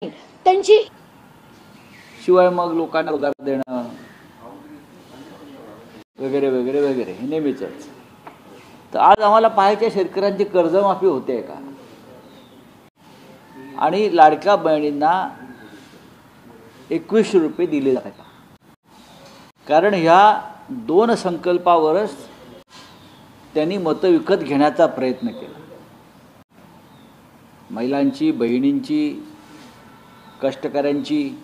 त्यांची शिवाय मग लोकांना रोजगार देणं वगैरे वगैरे वगैरे हे नेहमीच. तर आज आम्हाला पाहायच्या शेतकऱ्यांची कर्जमाफी होते का, आणि लाडक्या बहिणींना 2100 रुपये दिले जातात का? कारण ह्या दोन संकल्पावरच त्यांनी मतं विकत घेण्याचा प्रयत्न केला. महिलांची, बहिणींची, कष्टकऱ्यांची.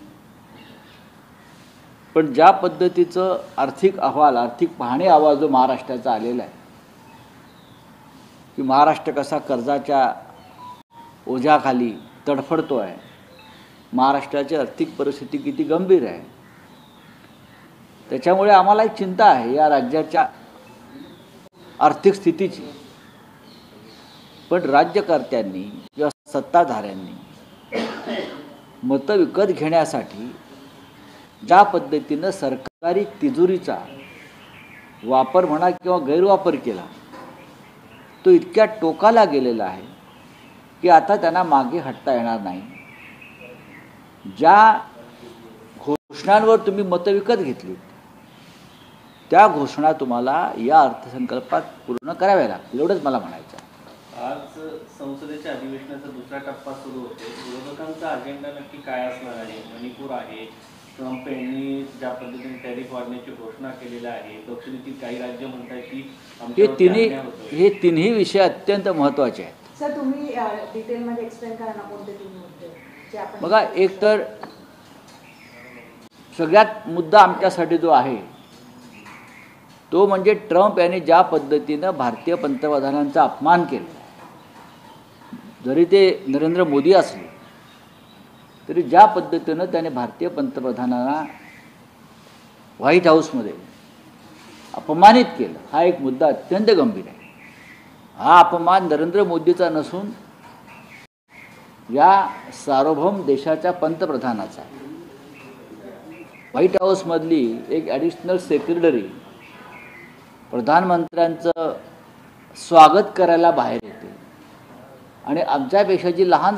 पण ज्या पद्धतीचं आर्थिक अहवाल, आर्थिक पाहणी अहवाल जो महाराष्ट्राचा आलेला आहे की महाराष्ट्र कसा कर्जाच्या ओझ्याखाली तडफडतो आहे, महाराष्ट्राची आर्थिक परिस्थिती किती गंभीर आहे, त्याच्यामुळे आम्हाला एक चिंता आहे या राज्याच्या आर्थिक स्थितीची. पण राज्यकर्त्यांनी किंवा सत्ताधाऱ्यांनी मतं विकत घेण्यासाठी ज्या पद्धतीनं सरकारी तिजोरीचा वापर म्हणा किंवा गैरवापर केला, तो इतक्या टोकाला गेलेला आहे की आता त्यांना मागे हटता येणार नाही. ज्या घोषणांवर तुम्ही मतं विकत घेतली त्या घोषणा तुम्हाला या अर्थसंकल्पात पूर्ण कराव्या लागतील, एवढंच मला म्हणायचं. आज संसदेच्या अधिवेशनाचा दुसरा टप्पा सुरू होतो. विरोधकांचा अजेंडा नक्की काय असणार आहे? मणिपूर आहे, ट्रम्प यांनी ज्या पद्धतीने टॅरिफ वाढण्याची घोषणा केलेली आहे, दक्षिणेतील काही राज्य म्हणतात की हे तिन्ही विषय अत्यंत महत्त्वाचे आहेत. सर तुम्ही डिटेलमध्ये एक्सप्लेन करा ना कोणते तीन मुद्दे जे आपण. बघा, एक तर सगळ्यात मुद्दा आमच्यासाठी जो आहे तो म्हणजे ट्रम्प यांनी ज्या पद्धतीनं भारतीय पंतप्रधानांचा अपमान केला, जरी ते नरेंद्र मोदी असले तरी ज्या पद्धतीनं त्याने भारतीय पंतप्रधानांना व्हाईट हाऊसमध्ये अपमानित केलं, हा एक मुद्दा अत्यंत गंभीर आहे. हा अपमान नरेंद्र मोदीचा नसून या सार्वभौम देशाच्या पंतप्रधानाचा आहे. व्हाईट हाऊसमधली एक ॲडिशनल सेक्रेटरी प्रधानमंत्र्यांचं स्वागत करायला बाहेर येते आणि आमच्यापेक्षा जी लहान